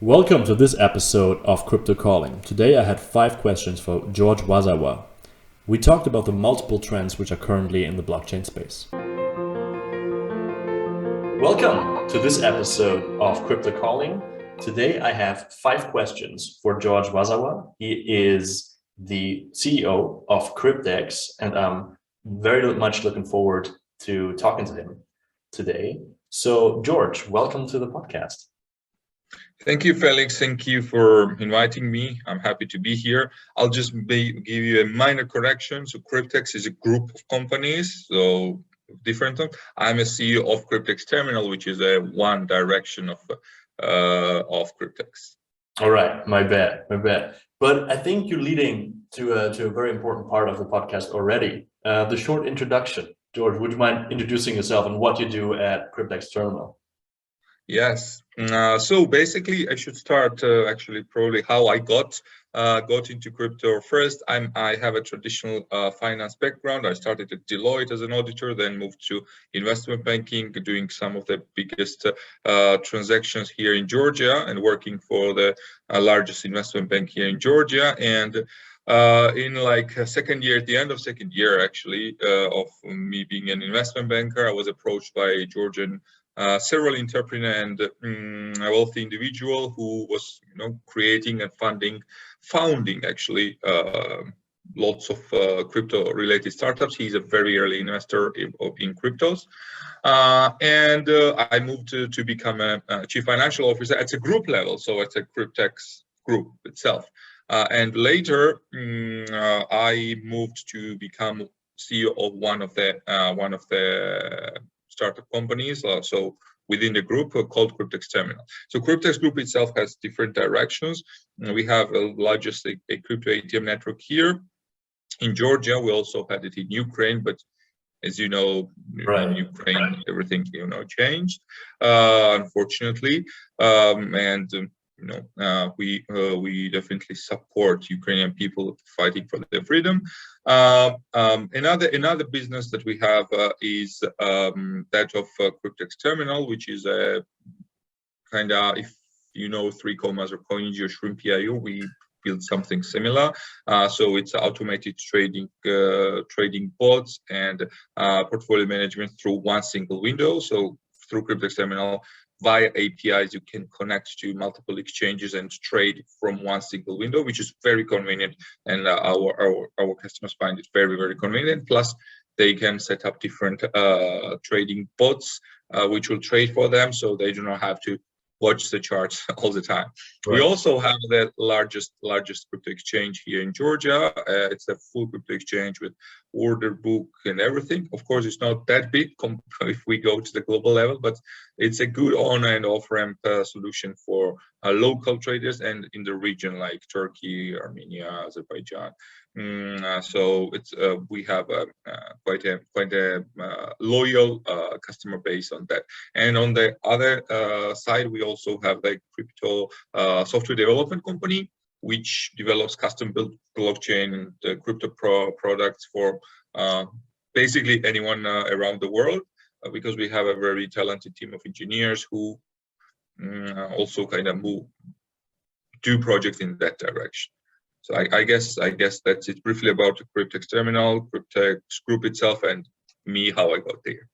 Welcome to this episode of Crypto Calling. Today I had 5 questions for Gvazava. We talked about the multiple trends which are currently in the blockchain space. Welcome to this episode of Crypto Calling. Today I have 5 questions for Gvazava. He is the CEO of Cryptx, and I'm very much looking forward to talking to him today. So, George, welcome to the podcast. Thank you, Felix. Thank you for inviting me. I'm happy to be here. I'll just give you a minor correction. So Cryptx is a group of companies, so different. I'm a CEO of Cryptx Terminal, which is a one direction of Cryptx. All right, my bad. But I think you're leading to a very important part of the podcast already. The short introduction. George, would you mind introducing yourself and what you do at Cryptx Terminal? Yes. So basically, I should start actually probably how I got into crypto. First, I have a traditional finance background. I started at Deloitte as an auditor, then moved to investment banking, doing some of the biggest transactions here in Georgia and working for the largest investment bank here in Georgia. And in like second year, at the end of second year, actually, of me being an investment banker, I was approached by a Georgian serial entrepreneur and a wealthy individual who was, creating and founding actually lots of crypto-related startups. He's a very early investor in cryptos, and I moved to become a chief financial officer at a group level, so at a Cryptx group itself. And later, I moved to become CEO of one of the startup companies, so within the group called Cryptx Terminal. So Cryptx Group itself has different directions. We have the largest a crypto ATM network here in Georgia. We also had it in Ukraine, but as you know, Right. in Ukraine, everything changed, unfortunately, and we definitely support Ukrainian people fighting for their freedom. Another business that we have is that of Cryptx Terminal, which is a kind of, if you know 3Commas or Coinage or Shrimp.io, we built something similar. So it's automated trading bots and portfolio management through one single window. So through Cryptx Terminal, via APIs, you can connect to multiple exchanges and trade from one single window, which is very convenient, and our customers find it very, very convenient. Plus, they can set up different trading bots, which will trade for them, so they do not have to watch the charts all the time. Right. We also have the largest crypto exchange here in Georgia. It's a full crypto exchange with order book and everything. Of course, it's not that big if we go to the global level, but it's a good on and off ramp solution for local traders and in the region like Turkey, Armenia, Azerbaijan. So it's we have quite a loyal customer base on that. And on the other side, we also have a crypto software development company, which develops custom-built blockchain and crypto products for basically anyone around the world, because we have a very talented team of engineers who also kind of do projects in that direction. So I guess that's it briefly about the Cryptx Terminal, Cryptx Group itself, and me, how I got there.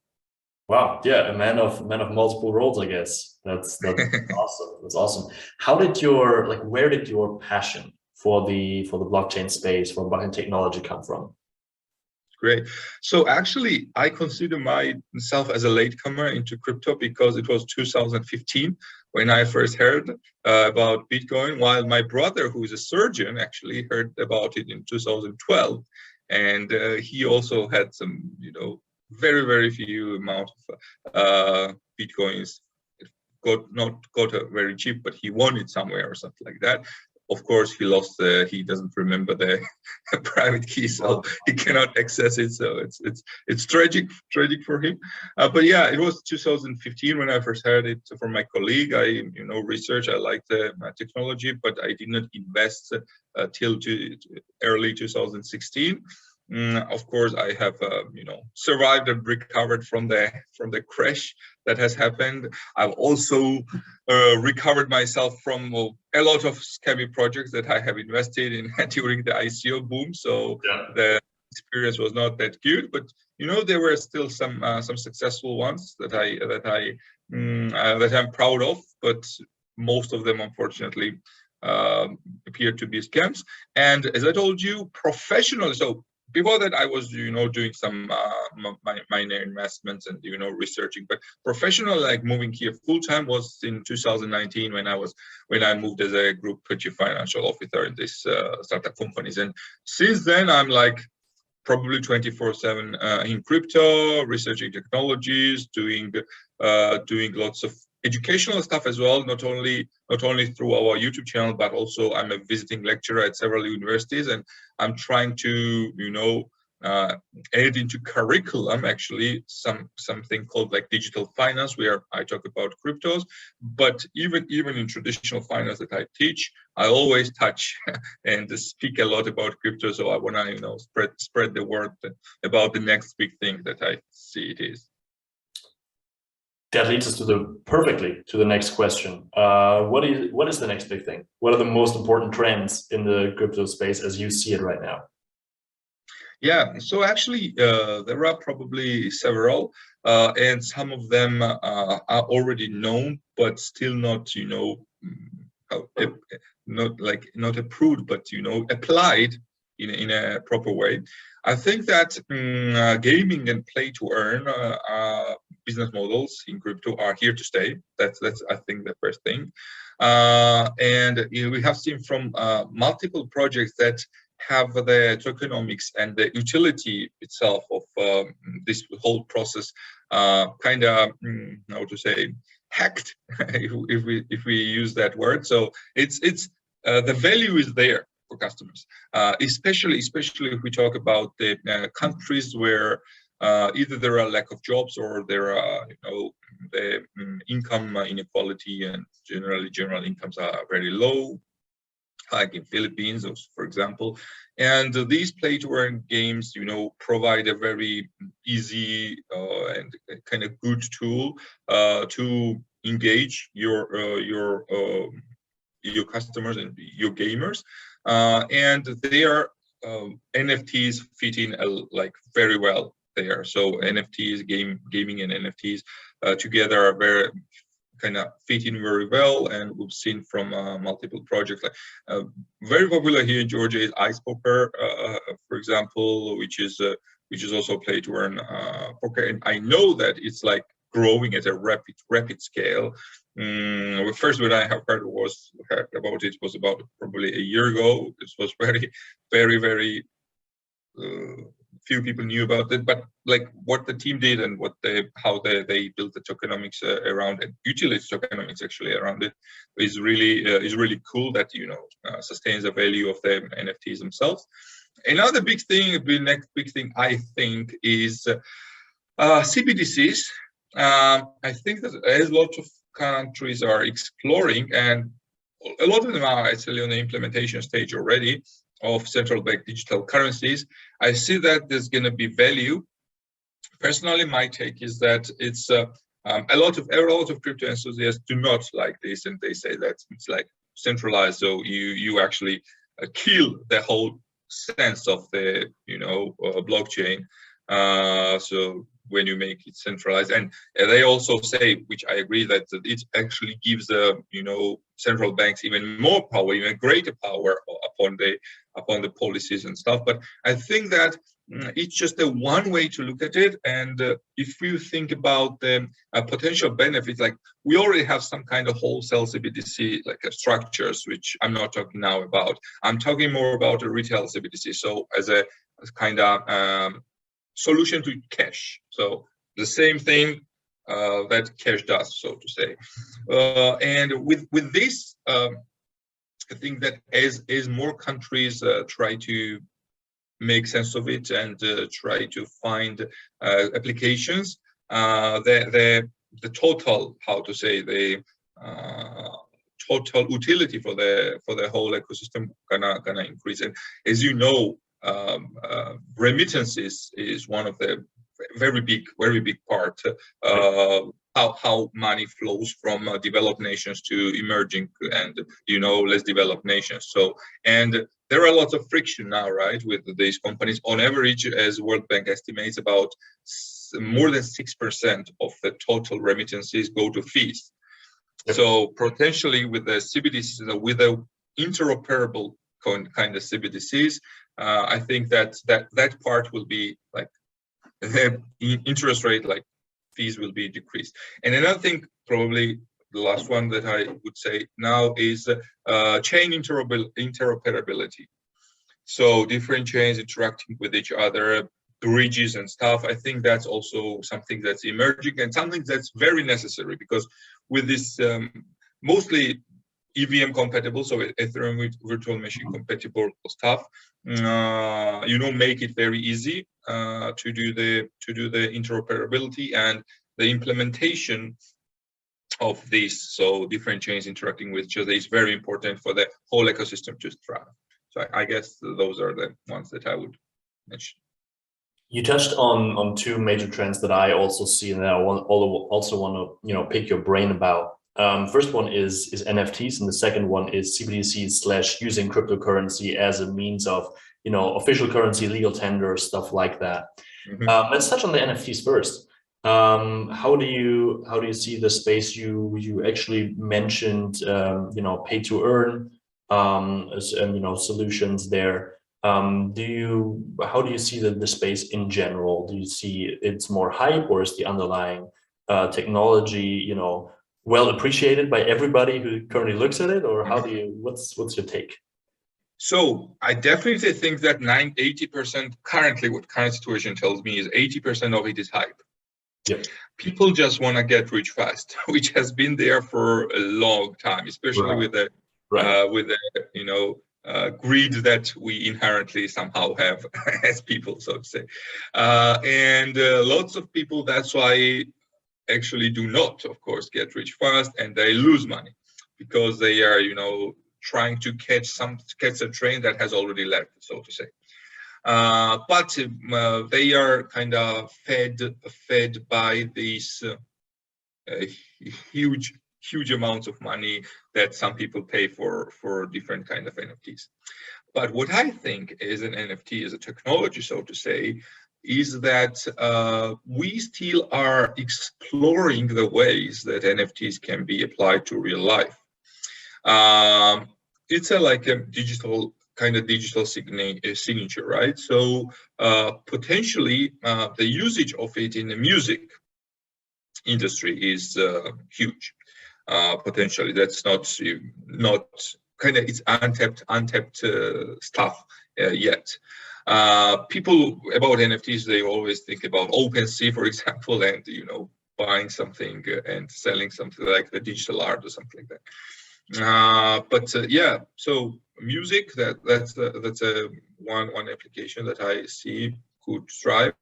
Wow, yeah, a man of multiple roles, I guess. That's awesome. That's awesome. Where did your passion for the blockchain space, for blockchain technology come from? Great. So actually, I consider myself as a latecomer into crypto because it was 2015 when I first heard about Bitcoin, while my brother, who is a surgeon, actually heard about it in 2012. And he also had some, very, very few amount of Bitcoins. Not got very cheap, but he won it somewhere or something like that. Of course, he lost. He doesn't remember the private key, so he cannot access it. So it's tragic for him. But yeah, it was 2015 when I first heard it from my colleague. I research. I like the technology, but I did not invest till early 2016. Of course, I have survived and recovered from the crash that has happened. I've also recovered myself from a lot of scammy projects that I have invested in during the ICO boom. So the experience was not that good, but there were still some successful ones that I'm proud of. But most of them, unfortunately, appear to be scams. And as I told you, professionally, so before that I was doing some minor investments and researching, but professional, like moving here full time, was in 2019 when I moved as a group chief financial officer in this startup companies. And since then I'm like probably 24/7 in crypto, researching technologies, doing lots of educational stuff as well, not only through our YouTube channel, but also I'm a visiting lecturer at several universities, and I'm trying to add into curriculum actually something called like digital finance, where I talk about cryptos. But even in traditional finance that I teach, I always touch and speak a lot about crypto. So I want to spread the word about the next big thing that I see it is. That leads us perfectly to the next question. What is the next big thing? What are the most important trends in the crypto space as you see it right now? Yeah, so actually there are probably several, and some of them are already known, but still not, not approved, but applied in a proper way. I think that gaming and play to earn business models in crypto are here to stay. That's I think the first thing, and we have seen from multiple projects that have the tokenomics and the utility itself of this whole process kind of how to say hacked, if we use that word. So it's the value is there for customers, especially if we talk about the countries where either there are lack of jobs or there are the income inequality, and general incomes are very low, like in Philippines, for example. And these play to earn games provide a very easy and kind of good tool to engage your customers and your gamers, and they are NFTs fit in like very well there. So NFTs, gaming and NFTs together are very kind of fit in very well, and we've seen from multiple projects. Like very popular here in Georgia is ice poker, for example, which is also play to earn poker, and I know that it's like growing at a rapid scale. First, when I have heard about it was about probably a year ago. This was very few people knew about it, but like what the team did and how they built the tokenomics around it, utility tokenomics actually around it, is really cool. That sustains the value of the NFTs themselves. Another big thing, the next big thing I think is CBDCs. I think that as a lot of countries are exploring, and a lot of them are actually on the implementation stage already, of central bank digital currencies. I see that there's going to be value. Personally, my take is that it's a lot of crypto enthusiasts do not like this, and they say that it's like centralized, so you actually kill the whole sense of the blockchain. So when you make it centralized, and they also say, which I agree, that it actually gives central banks even more power, even greater power upon the policies and stuff. But I think that it's just a one way to look at it. And if you think about the potential benefits, like we already have some kind of wholesale CBDC like structures, which I'm not talking now about. I'm talking more about a retail CBDC. So as kind of solution to cash. So the same thing that cash does, so to say. And with this, I think that as more countries try to make sense of it and try to find applications, the total, how to say, the total utility for the whole ecosystem gonna increase. And as you know, remittances is one of the very big part. How money flows from developed nations to emerging and less developed nations. So, and there are lots of friction now, right, with these companies. On average, as World Bank estimates, about more than 6% of the total remittances go to fees. Yep. So potentially with the CBDCs, with the interoperable kind of CBDCs, I think that part will be like the interest rate, like fees, will be decreased. And another thing, probably the last one that I would say now, is chain interoperability. So different chains interacting with each other, bridges and stuff. I think that's also something that's emerging and something that's very necessary, because with this mostly EVM compatible, so Ethereum virtual machine compatible stuff, make it very easy to do the interoperability and the implementation of this. So different chains interacting with each other is very important for the whole ecosystem to thrive. So I guess those are the ones that I would mention. You touched on two major trends that I also see, and that I also want to pick your brain about. First one is NFTs, and the second one is CBDCs / using cryptocurrency as a means of official currency, legal tender, stuff like that. Mm-hmm. Let's touch on the NFTs first. How do you see the space? You actually mentioned pay to earn solutions there. How do you see the space in general? Do you see it's more hype, or is the underlying technology well appreciated by everybody who currently looks at it, or what's your take? So I definitely think that 80% currently, what current situation tells me, is 80% of it is hype. Yep. People just want to get rich fast, which has been there for a long time, especially with the greed that we inherently somehow have as people, so to say. And lots of people, that's why actually do not, of course, get rich fast, and they lose money because they are, trying to catch a train that has already left, so to say. But they are kind of fed by these huge amounts of money that some people pay for different kind of NFTs. But what I think is an NFT, as a technology, so to say, is that we still are exploring the ways that NFTs can be applied to real life. It's like a digital signature, right? So potentially the usage of it in the music industry is huge. Potentially, that's not kind of, it's untapped stuff yet. People about NFTs, they always think about OpenSea, for example, and buying something and selling something like the digital art or something like that. Yeah, so music, that's a one application that I see could strive.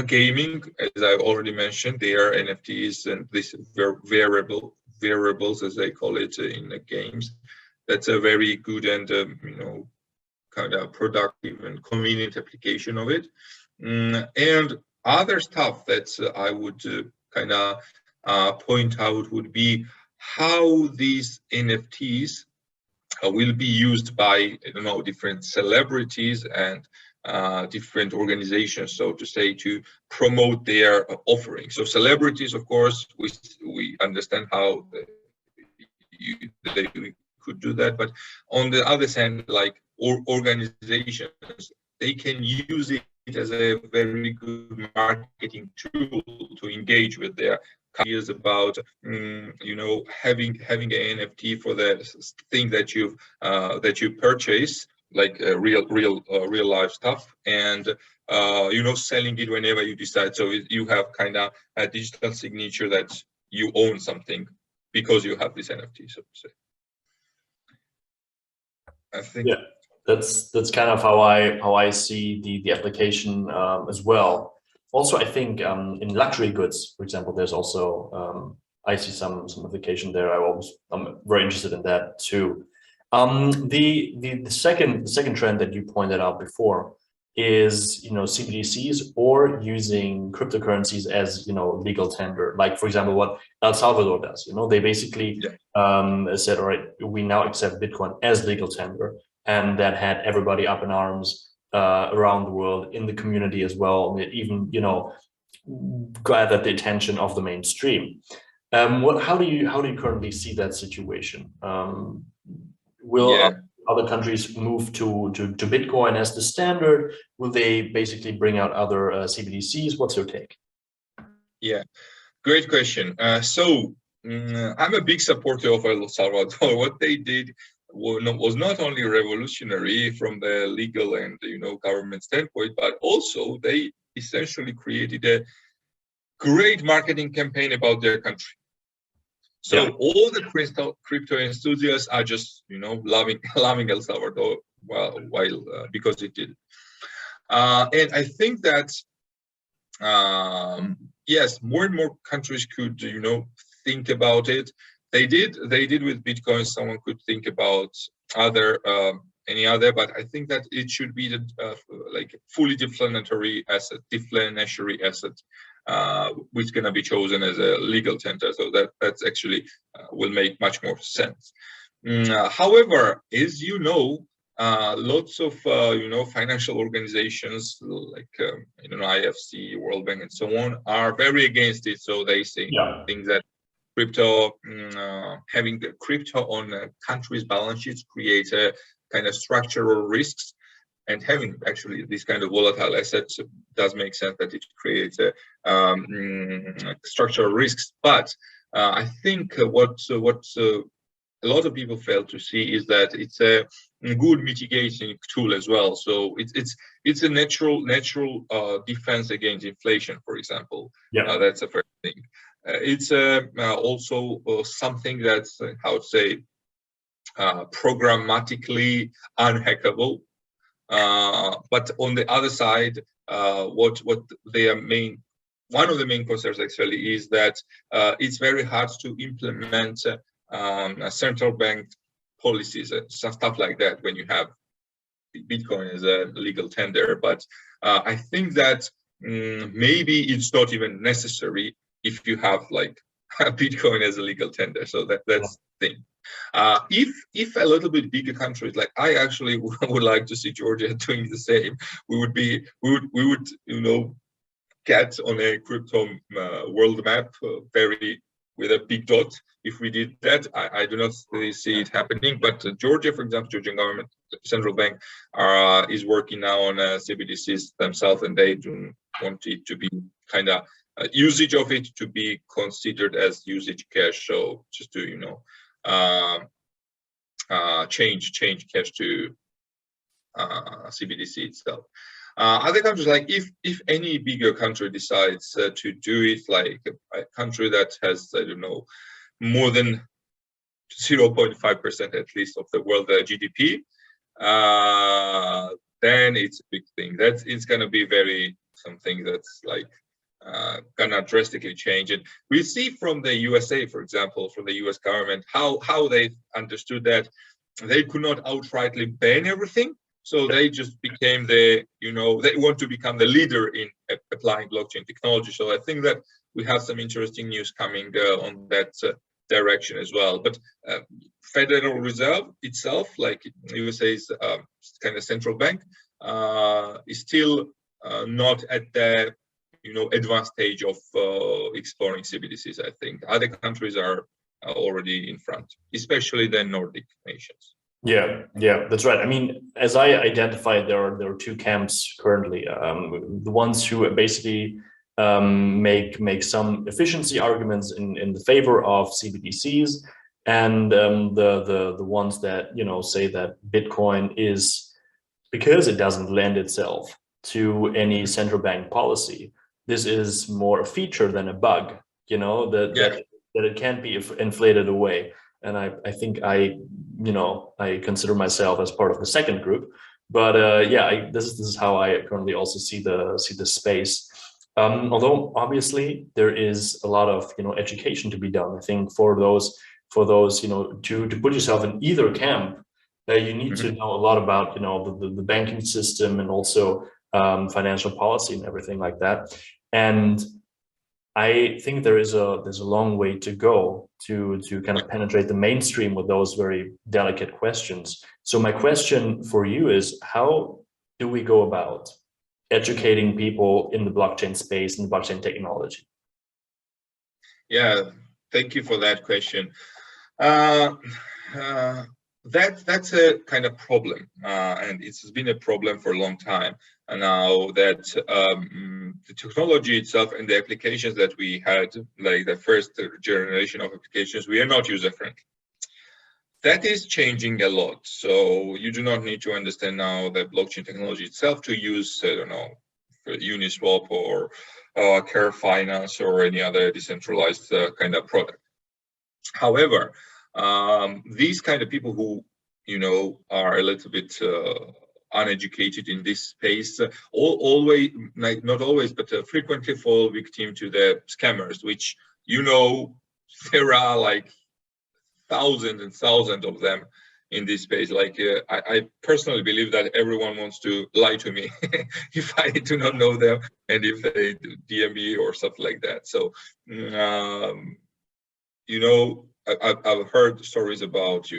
Gaming, as I already mentioned, they are NFTs and this variables, as they call it in the games. That's a very good and kind of productive and convenient application of it. And other stuff that I would kind of point out would be how these NFTs will be used by different celebrities and different organizations, so to say, to promote their offerings. So celebrities, of course, we understand how they could do that, but on the other hand, like organizations, they can use it as a very good marketing tool to engage with their ideas about having an NFT for the thing that you purchase, like real life stuff, and selling it whenever you decide. So you have kind of a digital signature that you own something because you have this NFT, so to say. I think that's kind of how I see the application as well. Also, I think in luxury goods, for example, there's also I see some application there. I'm very interested in that too. The second trend that you pointed out before is, CBDCs or using cryptocurrencies as, legal tender. Like, for example, what El Salvador does, they basically said, all right, we now accept Bitcoin as legal tender. And that had everybody up in arms around the world, in the community as well. And it even, gathered the attention of the mainstream. How do you currently see that situation? Will other countries move to Bitcoin as the standard? Will they basically bring out other CBDCs? What's your take? Yeah, great question. I'm a big supporter of El Salvador. What they did was not only revolutionary from the legal and government standpoint, but also they essentially created a great marketing campaign about their country. So all the crypto enthusiasts are just loving El Salvador because it did. And I think that yes, more and more countries could think about it. They did with Bitcoin. Someone could think about any other, but I think that it should be the like fully deflationary asset, which is going to be chosen as a legal tender. So that's actually will make much more sense. However, as you know, lots of financial organizations like IFC, World Bank, and so on are very against it. So they think that having the crypto on a country's balance sheets creates a kind of structural risks, and having actually this kind of volatile assets does make sense that it creates a structural risks. But I think what a lot of people fail to see is that it's a good mitigating tool as well. So it's a natural defense against inflation, for example. That's the first thing. It's also something that's programmatically unhackable. But on the other side, what one of the main concerns actually is that it's very hard to implement central bank policies and stuff like that when you have Bitcoin as a legal tender. But I think that maybe it's not even necessary if you have like Bitcoin as a legal tender. So that's the thing. If a little bit bigger countries, like I actually would like to see Georgia doing the same, we would get on a crypto world map with a big dot. If we did that, I do not really see it happening. But Georgia, for example, Georgian government, central bank, is working now on CBDCs themselves, and they do want it to be kind of usage of it to be considered as usage cash. So just to change cash to CBDC itself. Other countries, like if any bigger country decides to do it, like a country that has, I don't know, more than 0.5% at least of the world GDP, then it's a big thing. It's going to be something that's like gonna drastically change. And we see from the USA, for example, from the US government, how they understood that they could not outrightly ban everything. So they just became they want to become the leader in applying blockchain technology. So I think that we have some interesting news coming on that direction as well. But Federal Reserve itself, like USA's kind of central bank, is still not at the advanced stage of exploring CBDCs. I think other countries are already in front, especially the Nordic nations. Yeah, that's right. I mean, as I identified, there are two camps currently. The ones who basically make some efficiency arguments in the favor of CBDCs, and the ones that say that Bitcoin is, because it doesn't lend itself to any central bank policy, this is more a feature than a bug. That it can't be inflated away. And I think I consider myself as part of the second group, but this is how I currently also see the space. Although obviously there is a lot of education to be done. I think for those to put yourself in either camp, you need to know a lot about the banking system, and also financial policy and everything like that. And I think there's a long way to go to kind of penetrate the mainstream with those very delicate questions. So my question for you is, how do we go about educating people in the blockchain space and blockchain technology? Yeah, thank you for that question. That's a kind of problem, and it's been a problem for a long time. And now that the technology itself and the applications that we had, like the first generation of applications, we are not user-friendly. That is changing a lot. So you do not need to understand now the blockchain technology itself to use, I don't know, Uniswap or Care Finance or any other decentralized kind of product. However, these kind of people who, are a little bit uneducated in this space, always, like not always, but frequently fall victim to the scammers, which, there are like thousands and thousands of them in this space. Like I personally believe that everyone wants to lie to me if I do not know them and if they DM me or something like that. So, I've heard stories about,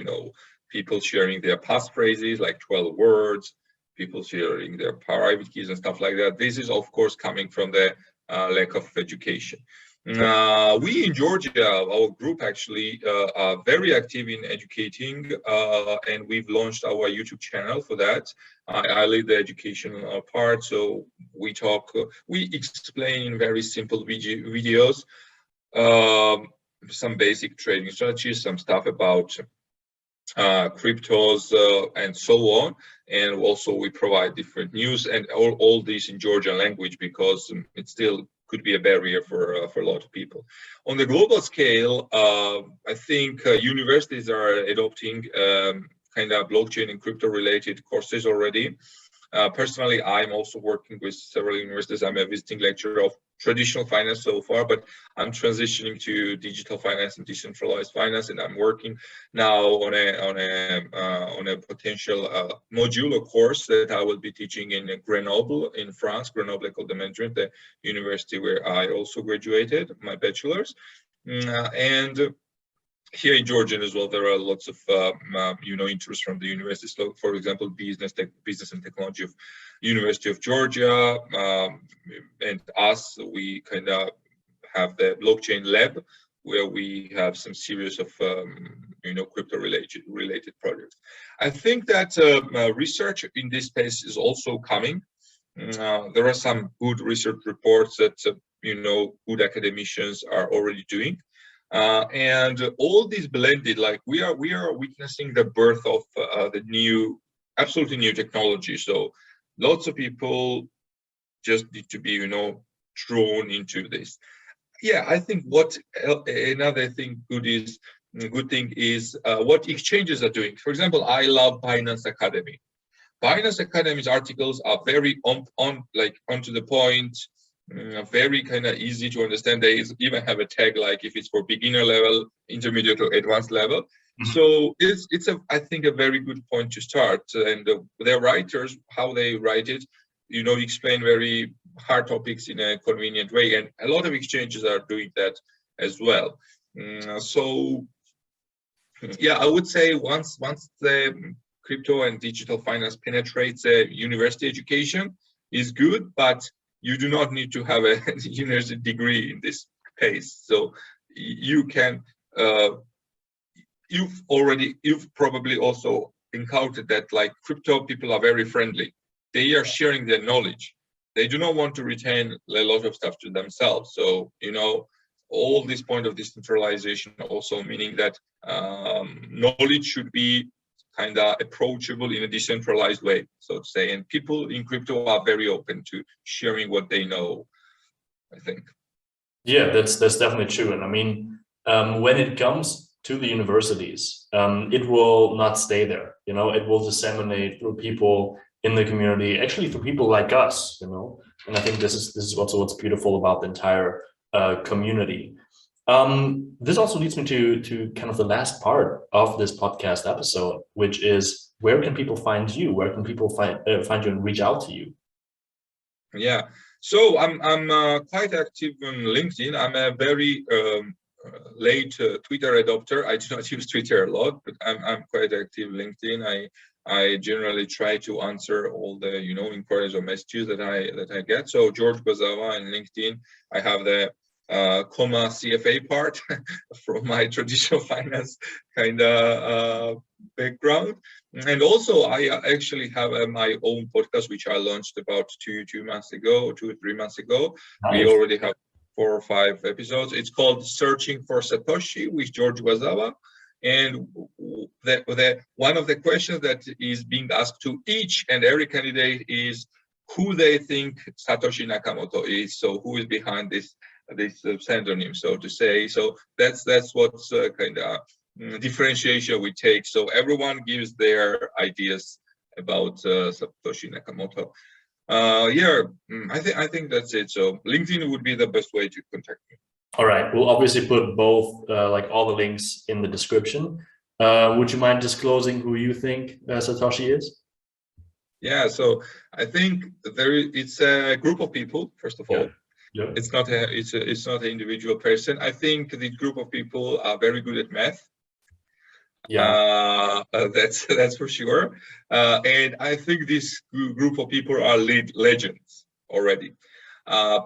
people sharing their passphrases, like 12 words, people sharing their private keys and stuff like that. This is, of course, coming from the lack of education. We in Georgia, our group actually are very active in educating, and we've launched our YouTube channel for that. I lead the educational part, so we explain in very simple videos some basic trading strategies, some stuff about cryptos and so on, and also we provide different news and all this in Georgian language, because it still could be a barrier for a lot of people. On the global scale, I think universities are adopting kind of blockchain and crypto related courses already. Personally, I'm also working with several universities. I'm a visiting lecturer of traditional finance so far, but I'm transitioning to digital finance and decentralized finance, and I'm working now on a potential modular course that I will be teaching in Grenoble in France. Grenoble École de Management, the university where I also graduated my bachelor's, and here in Georgia as well, there are lots of interest from the universities. So, for example, business and technology of University of Georgia, and us. We kind of have the blockchain lab where we have some series of crypto related projects. I think that research in this space is also coming. There are some good research reports that good academicians are already doing. And all these blended, like we are witnessing the birth of the absolutely new technology. So lots of people just need to be, drawn into this. Yeah, I think another thing good thing is what exchanges are doing. For example, I love Binance Academy. Binance Academy's articles are very onto the point. Very kind of easy to understand. They even have a tag like if it's for beginner level, intermediate, or advanced level. Mm-hmm. So it's I think a very good point to start. And their writers, how they write it, explain very hard topics in a convenient way. And a lot of exchanges are doing that as well. So yeah, I would say once the crypto and digital finance penetrates university education is good, but you do not need to have a university degree in this case. So you can, you've probably also encountered that like crypto people are very friendly. They are sharing their knowledge. They do not want to retain a lot of stuff to themselves. So, all this point of decentralization also meaning that knowledge should be kind of approachable in a decentralized way, so to say. And people in crypto are very open to sharing what they know, I think. Yeah, that's definitely true. And I mean, when it comes to the universities, it will not stay there. It will disseminate through people in the community, actually through people like us. And I think this is also what's beautiful about the entire community. This also leads me to kind of the last part of this podcast episode, which is, where can people find you? Where can people find you and reach out to you? Yeah, so I'm quite active on LinkedIn. I'm a very late Twitter adopter. I do not use Twitter a lot, but I'm quite active LinkedIn. I generally try to answer all the inquiries or messages that I get. So George Gvazava in LinkedIn. I have the comma CFA part from my traditional finance kind of background. And also I actually have my own podcast, which I launched about 2 months ago, 2 or 3 months ago. Nice. We already have 4 or 5 episodes. It's called Searching for Satoshi with George Gvazava. And one of the questions that is being asked to each and every candidate is who they think Satoshi Nakamoto is. So who is behind this pseudonym, so to say. So that's what's kind of differentiation we take. So everyone gives their ideas about Satoshi Nakamoto. I think that's it. So LinkedIn would be the best way to contact me. All right, we'll obviously put both, like all the links in the description. Would you mind disclosing who you think Satoshi is? Yeah, so I think it's a group of people, first of all. Yeah. It's not an individual person. I think this group of people are very good at math. Yeah, that's for sure. And I think this group of people are legends already,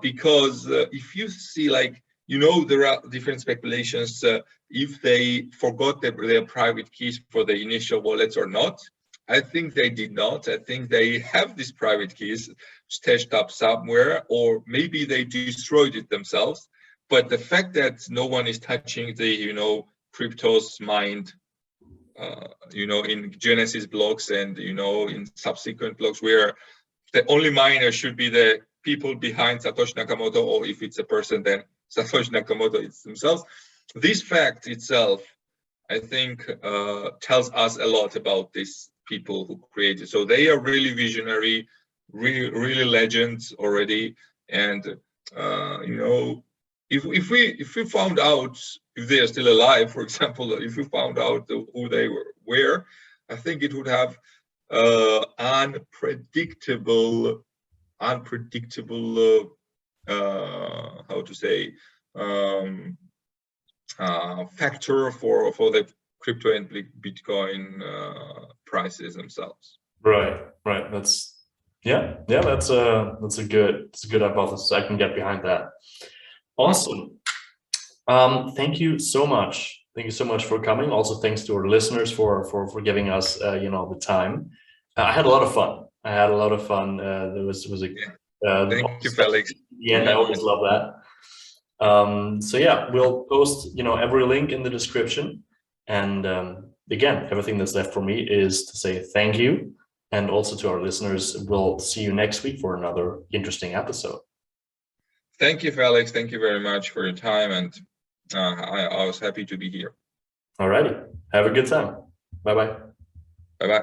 because if you see, like, there are different speculations if they forgot their private keys for the initial wallets or not. I think they did not. I think they have these private keys stashed up somewhere, or maybe they destroyed it themselves. But the fact that no one is touching the cryptos mined in Genesis blocks and in subsequent blocks, where the only miner should be the people behind Satoshi Nakamoto, or if it's a person, then Satoshi Nakamoto it's themselves. This fact itself, I think, tells us a lot about these people who created. So they are really visionary, really legends already. And if we found out if they are still alive, for example, if we found out who they were, I think it would have unpredictable how to say, factor for the crypto and Bitcoin prices themselves. Right. That's a good hypothesis. I can get behind that. Awesome. Thank you so much. Thank you so much for coming. Also, thanks to our listeners for giving us the time. I had a lot of fun. There was a thank you, Felix. Yeah, I always love that. So yeah, we'll post every link in the description. And again, everything that's left for me is to say thank you, and also to our listeners. We'll see you next week for another interesting episode. Thank you, Felix. Thank you very much for your time, and I was happy to be here. Alrighty, have a good time. Bye-bye. Bye-bye.